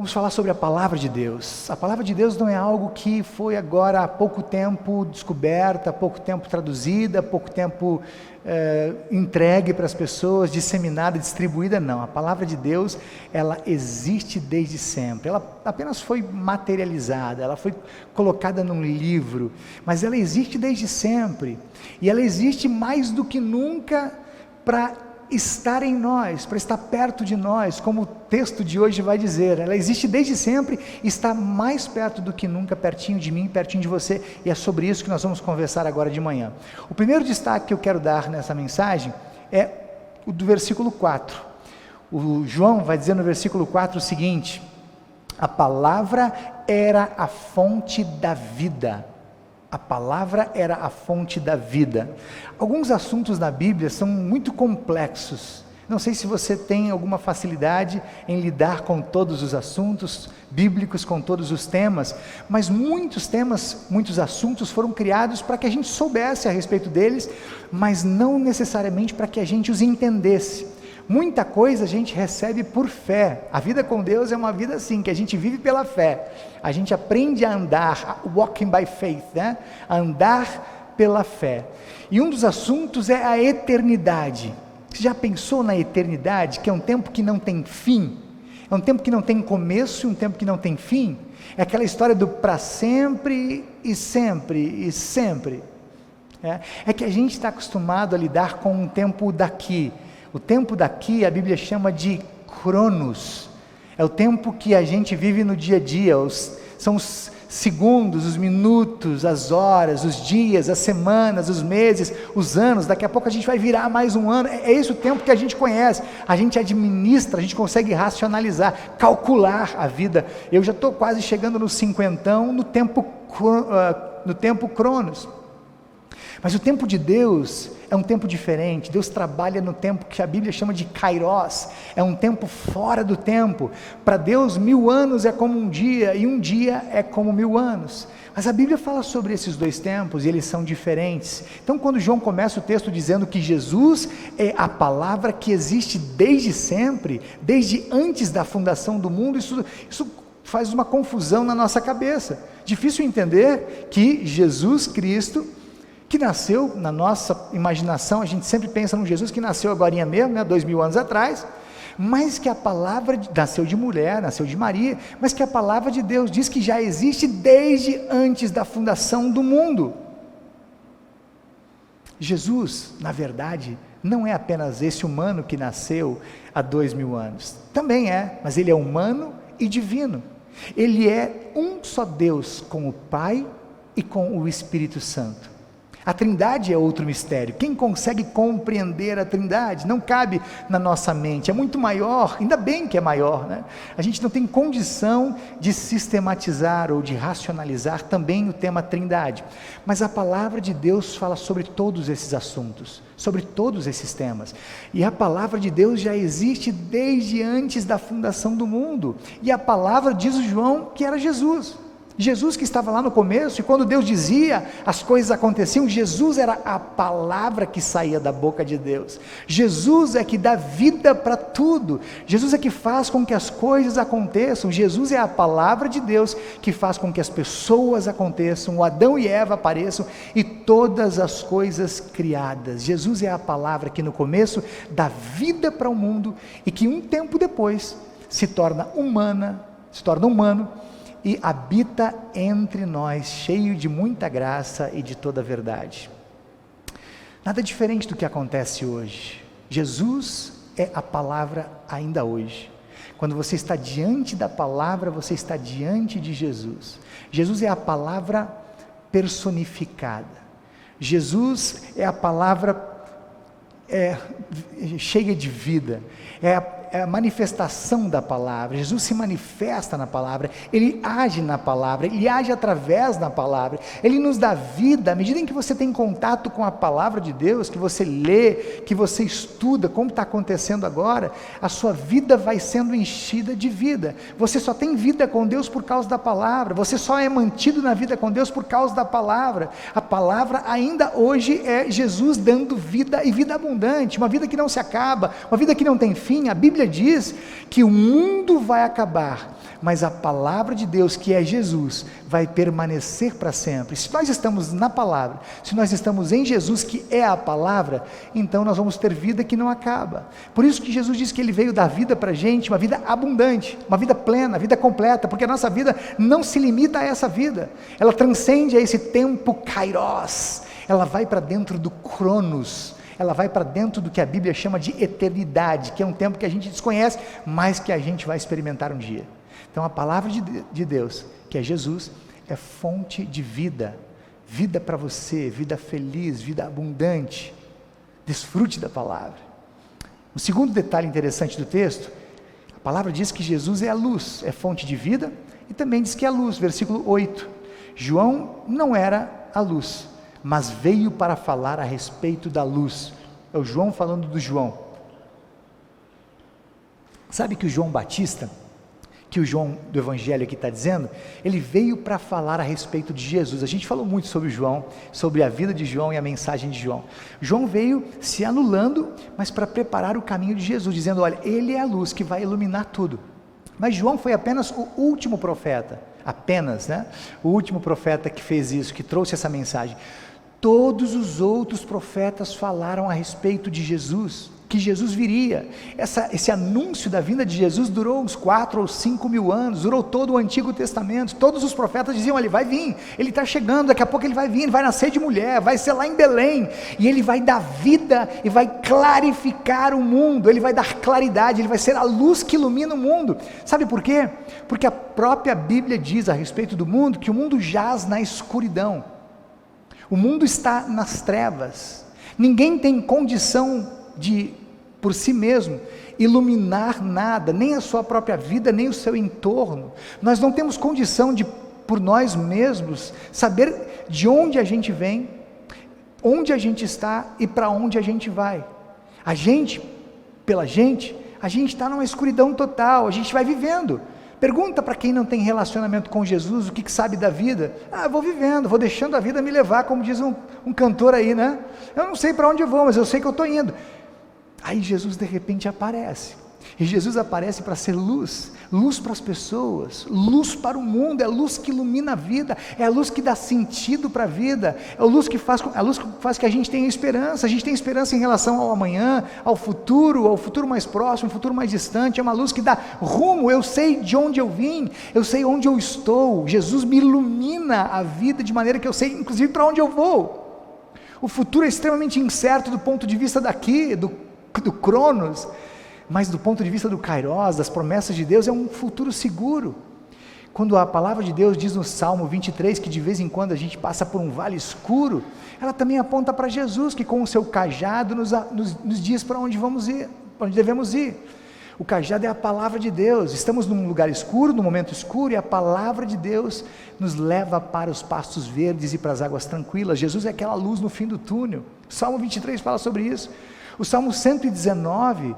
Vamos falar sobre a palavra de Deus. A palavra de Deus não é algo que foi agora há pouco tempo descoberta, há pouco tempo traduzida, há pouco tempo entregue para as pessoas, disseminada, distribuída, não. A palavra de Deus, ela existe desde sempre. Ela apenas foi materializada, ela foi colocada num livro, mas ela existe desde sempre. E ela existe mais do que nunca para estar em nós, para estar perto de nós, como o texto de hoje vai dizer. Ela existe desde sempre, está mais perto do que nunca, pertinho de mim, pertinho de você, e é sobre isso que nós vamos conversar agora de manhã. O primeiro destaque que eu quero dar nessa mensagem é o do versículo 4. O João vai dizer no versículo 4 o seguinte: a palavra era a fonte da vida. A palavra era a fonte da vida. Alguns assuntos na Bíblia são muito complexos. Não sei se você tem alguma facilidade em lidar com todos os assuntos bíblicos, com todos os temas, mas muitos temas, muitos assuntos foram criados para que a gente soubesse a respeito deles, mas não necessariamente para que a gente os entendesse. Muita coisa a gente recebe por fé. A vida com Deus é uma vida assim, que a gente vive pela fé. A gente aprende a andar, walking by faith, né? A andar pela fé. E um dos assuntos é a eternidade. Você já pensou na eternidade, que é um tempo que não tem fim? É um tempo que não tem começo e um tempo que não tem fim? É aquela história do para sempre e sempre e sempre. É que a gente está acostumado a lidar com um tempo daqui. O tempo daqui a Bíblia chama de cronos, é o tempo que a gente vive no dia a dia, são os segundos, os minutos, as horas, os dias, as semanas, os meses, os anos. Daqui a pouco a gente vai virar mais um ano, é esse o tempo que a gente conhece, a gente administra, a gente consegue racionalizar, calcular a vida. Eu já estou quase chegando no cinquentão, no tempo cronos. Mas o tempo de Deus é um tempo diferente. Deus trabalha no tempo que a Bíblia chama de kairos, é um tempo fora do tempo. Para Deus 1000 anos é como um dia, e um dia é como 1000 anos. Mas a Bíblia fala sobre esses dois tempos, e eles são diferentes. Então quando João começa o texto dizendo que Jesus é a palavra que existe desde sempre, desde antes da fundação do mundo, isso faz uma confusão na nossa cabeça. Difícil entender que Jesus Cristo, que nasceu, na nossa imaginação, a gente sempre pensa num Jesus que nasceu agorinha mesmo, 2000 anos atrás, mas que a palavra, nasceu de mulher, nasceu de Maria, mas que a palavra de Deus diz que já existe desde antes da fundação do mundo. Jesus, na verdade, não é apenas esse humano que nasceu há 2000 anos, também é, mas ele é humano e divino. Ele é um só Deus com o Pai e com o Espírito Santo. A Trindade é outro mistério. Quem consegue compreender a Trindade? Não cabe na nossa mente, é muito maior, ainda bem que é maior, né? A gente não tem condição de sistematizar ou de racionalizar também o tema Trindade, mas a palavra de Deus fala sobre todos esses assuntos, sobre todos esses temas, e a palavra de Deus já existe desde antes da fundação do mundo, e a palavra, diz o João, que era Jesus que estava lá no começo, e quando Deus dizia, as coisas aconteciam. Jesus era a palavra que saía da boca de Deus. Jesus é que dá vida para tudo. Jesus é que faz com que as coisas aconteçam. Jesus é a palavra de Deus que faz com que as pessoas aconteçam, o Adão e Eva apareçam e todas as coisas criadas. Jesus é a palavra que no começo dá vida para o mundo e que um tempo depois se torna humano e habita entre nós, cheio de muita graça e de toda verdade. Nada diferente do que acontece hoje. Jesus é a palavra ainda hoje. Quando você está diante da palavra, você está diante de Jesus. Jesus é a palavra personificada. Jesus é a palavra cheia de vida. É a manifestação da palavra. Jesus se manifesta na palavra, Ele age na palavra, Ele age através da palavra, Ele nos dá vida. À medida em que você tem contato com a palavra de Deus, que você lê, que você estuda, como está acontecendo agora, a sua vida vai sendo enchida de vida. Você só tem vida com Deus por causa da palavra, você só é mantido na vida com Deus por causa da palavra. A palavra ainda hoje é Jesus dando vida, e vida abundante, uma vida que não se acaba, uma vida que não tem fim. A Bíblia diz que o mundo vai acabar, mas a palavra de Deus, que é Jesus, vai permanecer para sempre. Se nós estamos na palavra, se nós estamos em Jesus, que é a palavra, então nós vamos ter vida que não acaba. Por isso que Jesus diz que Ele veio dar vida para a gente, uma vida abundante, uma vida plena, vida completa, porque a nossa vida não se limita a essa vida, ela transcende a esse tempo kairos, ela vai para dentro do cronos, ela vai para dentro do que a Bíblia chama de eternidade, que é um tempo que a gente desconhece, mas que a gente vai experimentar um dia. Então a palavra de Deus, que é Jesus, é fonte de vida, vida para você, vida feliz, vida abundante. Desfrute da palavra. O segundo detalhe interessante do texto, a palavra diz que Jesus é a luz, é fonte de vida, e também diz que é a luz, versículo 8, João não era a luz, mas veio para falar a respeito da luz. É o João falando do João. Sabe que o João Batista, que o João do Evangelho aqui está dizendo, ele veio para falar a respeito de Jesus. A gente falou muito sobre João, sobre a vida de João e a mensagem de João. João veio se anulando, mas para preparar o caminho de Jesus, dizendo, olha, ele é a luz que vai iluminar tudo. Mas João foi apenas o último profeta, o último profeta que fez isso, que trouxe essa mensagem. Todos os outros profetas falaram a respeito de Jesus, que Jesus viria. Esse anúncio da vinda de Jesus durou uns 4 ou 5 mil anos, durou todo o Antigo Testamento. Todos os profetas diziam, ele vai vir, ele está chegando, daqui a pouco ele vai vir, ele vai nascer de mulher, vai ser lá em Belém, e ele vai dar vida, e vai clarificar o mundo, ele vai dar claridade, ele vai ser a luz que ilumina o mundo. Sabe por quê? Porque a própria Bíblia diz a respeito do mundo, que o mundo jaz na escuridão, o mundo está nas trevas, ninguém tem condição de, por si mesmo, iluminar nada, nem a sua própria vida, nem o seu entorno. Nós não temos condição de, por nós mesmos, saber de onde a gente vem, onde a gente está e para onde a gente vai. A gente está numa escuridão total, a gente vai vivendo. Pergunta para quem não tem relacionamento com Jesus, o que sabe da vida. Eu vou vivendo, vou deixando a vida me levar, como diz um cantor aí, né? Eu não sei para onde eu vou, mas eu sei que eu estou indo. Aí Jesus de repente aparece, e Jesus aparece para ser luz, luz para as pessoas, luz para o mundo, é a luz que ilumina a vida, é a luz que dá sentido para a vida, é a luz que faz que a gente tenha esperança, a gente tem esperança em relação ao amanhã, ao futuro mais próximo, ao futuro mais distante, é uma luz que dá rumo, eu sei de onde eu vim, eu sei onde eu estou, Jesus me ilumina a vida de maneira que eu sei inclusive para onde eu vou. O futuro é extremamente incerto do ponto de vista daqui, do Cronos, mas do ponto de vista do Kairos, das promessas de Deus, é um futuro seguro. Quando a palavra de Deus diz no Salmo 23, que de vez em quando a gente passa por um vale escuro, ela também aponta para Jesus, que com o seu cajado nos diz para onde vamos ir, para onde devemos ir. O cajado é a palavra de Deus, estamos num lugar escuro, num momento escuro, e a palavra de Deus nos leva para os pastos verdes e para as águas tranquilas. Jesus é aquela luz no fim do túnel. O Salmo 23 fala sobre isso. O Salmo 119,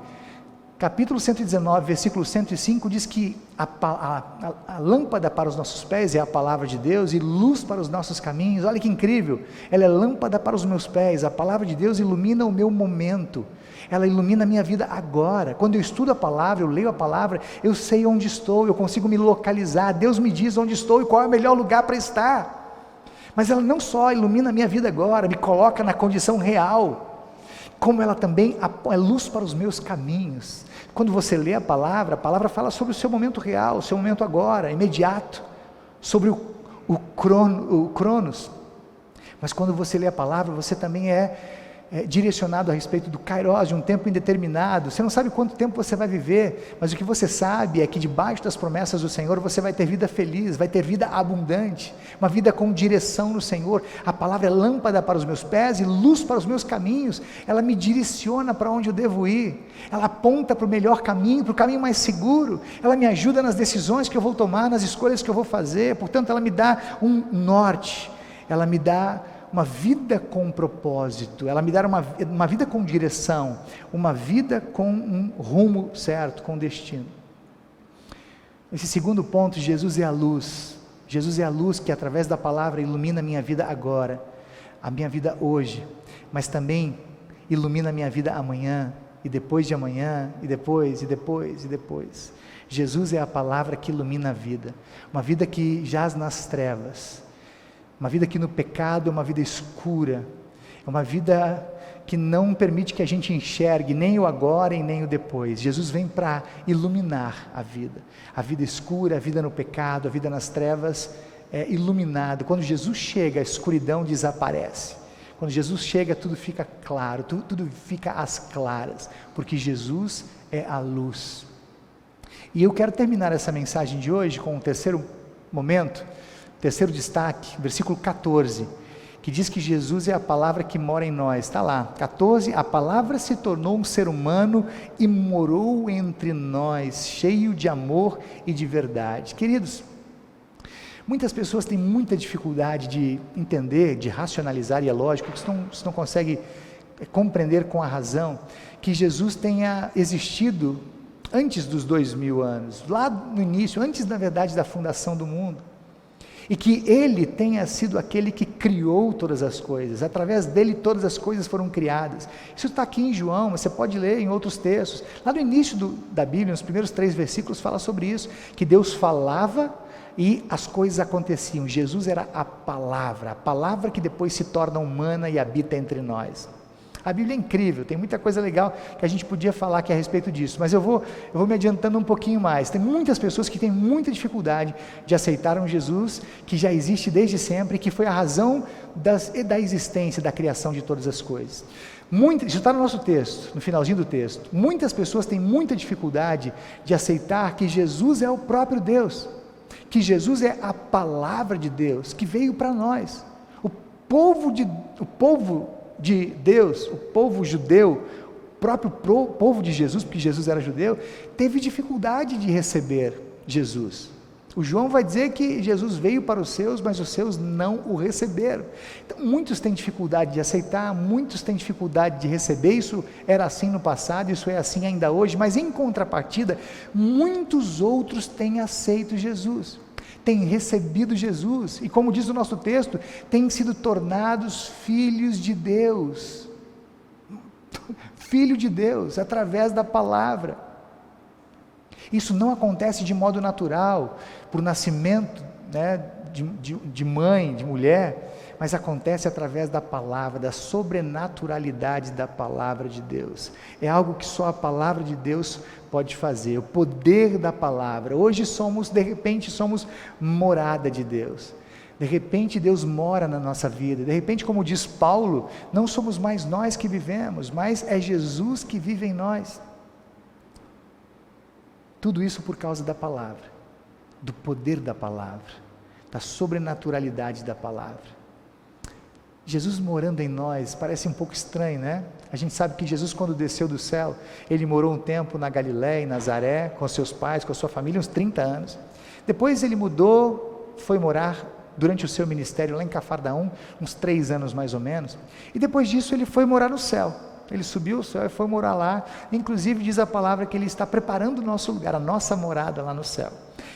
capítulo 119, versículo 105, diz que a lâmpada para os nossos pés é a palavra de Deus e luz para os nossos caminhos. Olha que incrível, ela é lâmpada para os meus pés, a palavra de Deus ilumina o meu momento, ela ilumina a minha vida agora. Quando eu estudo a palavra, eu leio a palavra, eu sei onde estou, eu consigo me localizar, Deus me diz onde estou e qual é o melhor lugar para estar. Mas ela não só ilumina a minha vida agora, me coloca na condição real, como ela também é luz para os meus caminhos. Quando você lê a palavra fala sobre o seu momento real, o seu momento agora, imediato, sobre o Cronos. Mas quando você lê a palavra, você também é direcionado a respeito do Kairos, de um tempo indeterminado. Você não sabe quanto tempo você vai viver, mas o que você sabe é que debaixo das promessas do Senhor, você vai ter vida feliz, vai ter vida abundante, uma vida com direção no Senhor. A palavra é lâmpada para os meus pés e luz para os meus caminhos, ela me direciona para onde eu devo ir, ela aponta para o melhor caminho, para o caminho mais seguro, ela me ajuda nas decisões que eu vou tomar, nas escolhas que eu vou fazer. Portanto, ela me dá um norte, ela me dá uma vida com propósito, ela me dá uma vida com direção, uma vida com um rumo certo, com destino. Esse segundo ponto, Jesus é a luz que através da palavra ilumina a minha vida agora, a minha vida hoje, mas também ilumina a minha vida amanhã e depois de amanhã, e depois, e depois, e depois. Jesus é a palavra que ilumina a vida, uma vida que jaz nas trevas, uma vida que no pecado é uma vida escura, é uma vida que não permite que a gente enxergue nem o agora e nem o depois. Jesus vem para iluminar a vida escura, a vida no pecado, a vida nas trevas é iluminada. Quando Jesus chega, a escuridão desaparece. Quando Jesus chega, tudo fica claro, tudo fica às claras, porque Jesus é a luz. E eu quero terminar essa mensagem de hoje com um terceiro momento, terceiro destaque, versículo 14, que diz que Jesus é a palavra que mora em nós. Está lá, 14, a palavra se tornou um ser humano e morou entre nós, cheio de amor e de verdade. Queridos, muitas pessoas têm muita dificuldade de entender, de racionalizar, e é lógico que você não consegue compreender com a razão, que Jesus tenha existido antes dos 2000 anos, lá no início, antes na verdade da fundação do mundo, e que Ele tenha sido aquele que criou todas as coisas, através dEle todas as coisas foram criadas. Isso está aqui em João, você pode ler em outros textos, lá no início da Bíblia, nos primeiros 3 versículos fala sobre isso, que Deus falava e as coisas aconteciam. Jesus era a palavra que depois se torna humana e habita entre nós. A Bíblia é incrível, tem muita coisa legal que a gente podia falar aqui a respeito disso, mas eu vou me adiantando um pouquinho mais. Tem muitas pessoas que têm muita dificuldade de aceitar um Jesus que já existe desde sempre, que foi a razão da existência, da criação de todas as coisas. Isso está no nosso texto, no finalzinho do texto. Muitas pessoas têm muita dificuldade de aceitar que Jesus é o próprio Deus, que Jesus é a palavra de Deus, que veio para nós. O povo de Deus, o povo judeu, o próprio povo de Jesus, porque Jesus era judeu, teve dificuldade de receber Jesus. O João vai dizer que Jesus veio para os seus, mas os seus não o receberam. Então muitos têm dificuldade de aceitar, muitos têm dificuldade de receber. Isso era assim no passado, isso é assim ainda hoje, mas em contrapartida, muitos outros têm aceito Jesus, têm recebido Jesus, e como diz o nosso texto, têm sido tornados filhos de Deus, filho de Deus, através da palavra. Isso não acontece de modo natural, por nascimento, né, de mãe, de mulher, mas acontece através da palavra, da sobrenaturalidade da palavra de Deus. É algo que só a palavra de Deus pode fazer, o poder da palavra. Hoje de repente somos morada de Deus. De repente Deus mora na nossa vida. De repente, como diz Paulo, não somos mais nós que vivemos, mas é Jesus que vive em nós. Tudo isso por causa da palavra, do poder da palavra, da sobrenaturalidade da palavra. Jesus morando em nós, parece um pouco estranho, né? A gente sabe que Jesus, quando desceu do céu, Ele morou um tempo na Galiléia, em Nazaré, com seus pais, com a sua família, uns 30 anos. Depois Ele mudou, foi morar durante o seu ministério lá em Cafarnaum, uns 3 anos mais ou menos, e depois disso Ele foi morar no céu. Ele subiu ao céu e foi morar lá, inclusive diz a palavra que Ele está preparando o nosso lugar, a nossa morada lá no céu.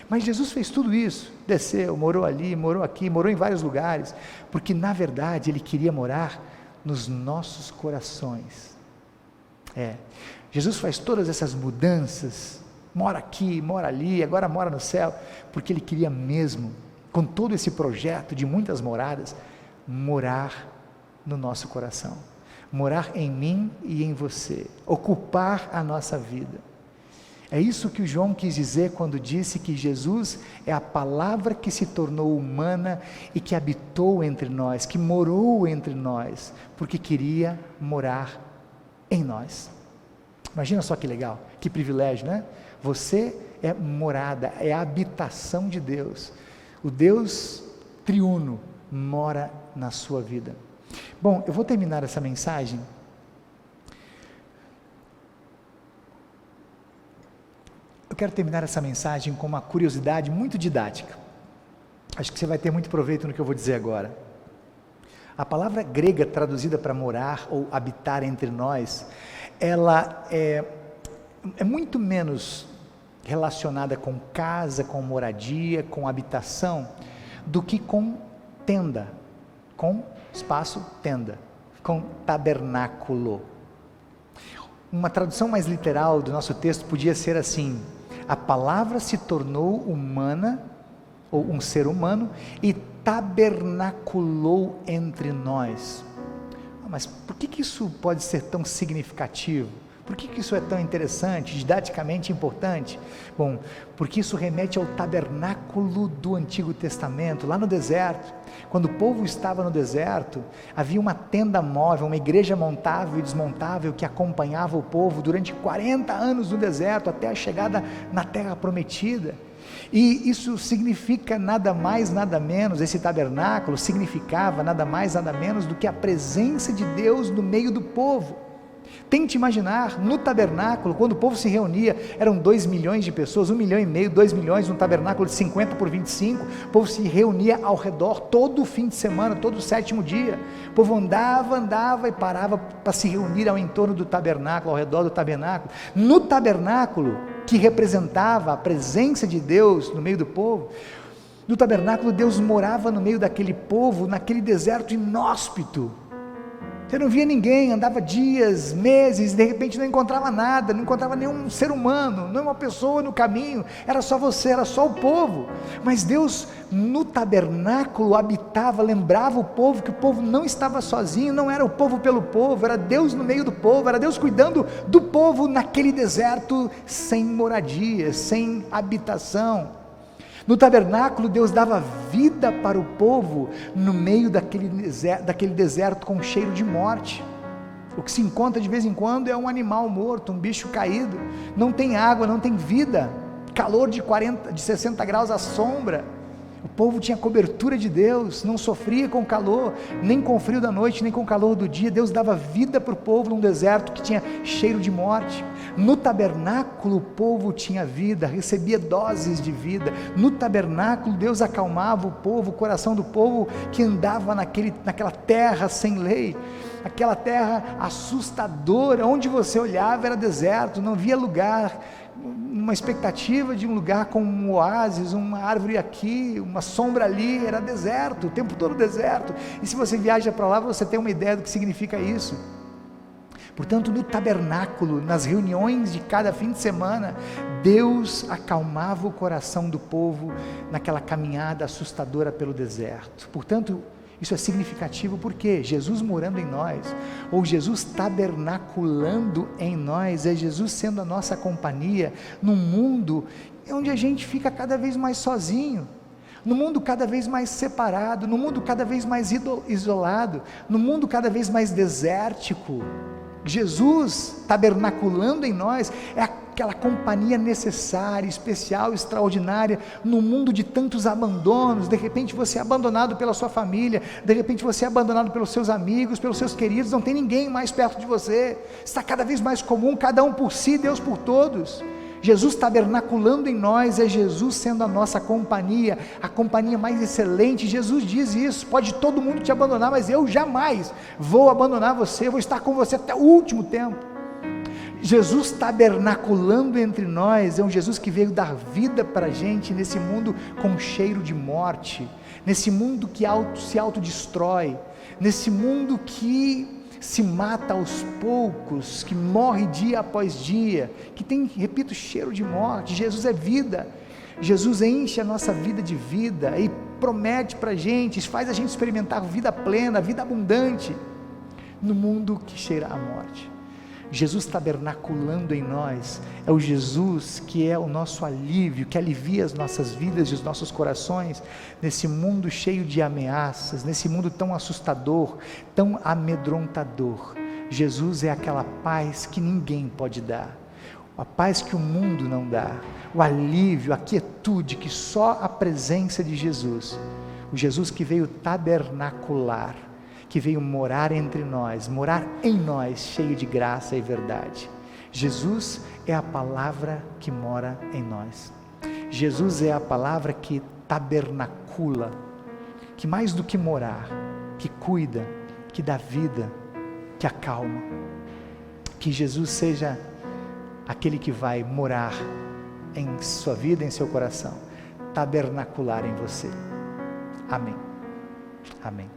Mas Jesus fez tudo isso, desceu, morou ali, morou aqui, morou em vários lugares, porque na verdade Ele queria morar nos nossos corações. Jesus faz todas essas mudanças, mora aqui, mora ali, agora mora no céu, porque Ele queria mesmo, com todo esse projeto de muitas moradas, morar no nosso coração, morar em mim e em você, ocupar a nossa vida. É isso que o João quis dizer quando disse que Jesus é a palavra que se tornou humana e que habitou entre nós, que morou entre nós, porque queria morar em nós. Imagina só que legal, que privilégio, né? Você é morada, é a habitação de Deus. O Deus triuno mora na sua vida. Bom, eu vou terminar essa mensagem quero terminar essa mensagem com uma curiosidade muito didática. Acho que você vai ter muito proveito no que eu vou dizer agora. A palavra grega traduzida para morar ou habitar entre nós, ela é muito menos relacionada com casa, com moradia, com habitação, do que com tenda, com espaço tenda, com tabernáculo. Uma tradução mais literal do nosso texto podia ser assim: a palavra se tornou humana, ou um ser humano, e tabernaculou entre nós. Mas por que isso pode ser tão significativo? Por que isso é tão interessante, didaticamente importante? Bom, porque isso remete ao tabernáculo do Antigo Testamento, lá no deserto. Quando o povo estava no deserto, havia uma tenda móvel, uma igreja montável e desmontável que acompanhava o povo durante 40 anos no deserto, até a chegada na terra prometida. E isso significa nada mais, nada menos, esse tabernáculo significava nada mais, nada menos do que a presença de Deus no meio do povo. Tente imaginar, no tabernáculo, quando o povo se reunia, eram 2 milhões de pessoas, 1,5 milhão, 2 milhões, num tabernáculo de 50 por 25, o povo se reunia ao redor todo o fim de semana, todo o 7º dia, o povo andava e parava para se reunir ao entorno do tabernáculo, ao redor do tabernáculo. No tabernáculo, que representava a presença de Deus no meio do povo, no tabernáculo Deus morava no meio daquele povo, naquele deserto inóspito. Você não via ninguém, andava dias, meses, de repente não encontrava nada, não encontrava nenhum ser humano, nenhuma pessoa no caminho, era só você, era só o povo. Mas Deus no tabernáculo habitava, lembrava o povo que o povo não estava sozinho, não era o povo pelo povo, era Deus no meio do povo, era Deus cuidando do povo naquele deserto sem moradia, sem habitação. No tabernáculo Deus dava vida para o povo no meio daquele deserto com cheiro de morte. O que se encontra de vez em quando é um animal morto, um bicho caído, não tem água, não tem vida, calor de 60 graus à sombra. O povo tinha cobertura de Deus, não sofria com o calor, nem com o frio da noite, nem com o calor do dia. Deus dava vida para o povo num deserto que tinha cheiro de morte. No tabernáculo o povo tinha vida, recebia doses de vida. No tabernáculo Deus acalmava o povo, o coração do povo que andava naquela terra sem lei, aquela terra assustadora, onde você olhava era deserto, não via lugar, uma expectativa de um lugar com um oásis, uma árvore aqui, uma sombra ali, era deserto, o tempo todo deserto. E se você viaja para lá, você tem uma ideia do que significa isso. Portanto, no tabernáculo, nas reuniões de cada fim de semana, Deus acalmava o coração do povo naquela caminhada assustadora pelo deserto. Portanto, isso é significativo porque Jesus morando em nós, ou Jesus tabernaculando em nós, é Jesus sendo a nossa companhia num mundo onde a gente fica cada vez mais sozinho, no mundo cada vez mais separado, no mundo cada vez mais isolado, no mundo cada vez mais desértico. Jesus tabernaculando em nós é aquela companhia necessária, especial, extraordinária, no mundo de tantos abandonos. De repente você é abandonado pela sua família, de repente você é abandonado pelos seus amigos, pelos seus queridos, não tem ninguém mais perto de você, está cada vez mais comum, cada um por si, Deus por todos. Jesus tabernaculando em nós é Jesus sendo a nossa companhia, a companhia mais excelente. Jesus diz isso: pode todo mundo te abandonar, mas eu jamais vou abandonar você, vou estar com você até o último tempo. Jesus tabernaculando entre nós é um Jesus que veio dar vida para a gente nesse mundo com cheiro de morte, nesse mundo que se autodestrói, nesse mundo que se mata aos poucos, que morre dia após dia, que tem, repito, cheiro de morte. Jesus é vida, Jesus enche a nossa vida de vida e promete para a gente, faz a gente experimentar vida plena, vida abundante, no mundo que cheira a morte. Jesus tabernaculando em nós é o Jesus que é o nosso alívio, que alivia as nossas vidas e os nossos corações nesse mundo cheio de ameaças, nesse mundo tão assustador, tão amedrontador. Jesus é aquela paz que ninguém pode dar, a paz que o mundo não dá, o alívio, a quietude que só a presença de Jesus, o Jesus que veio tabernacular, que veio morar entre nós, morar em nós, cheio de graça e verdade. Jesus é a palavra que mora em nós. Jesus é a palavra que tabernacula, que mais do que morar, que cuida, que dá vida, que acalma. Que Jesus seja aquele que vai morar em sua vida, em seu coração, tabernacular em você. Amém. Amém.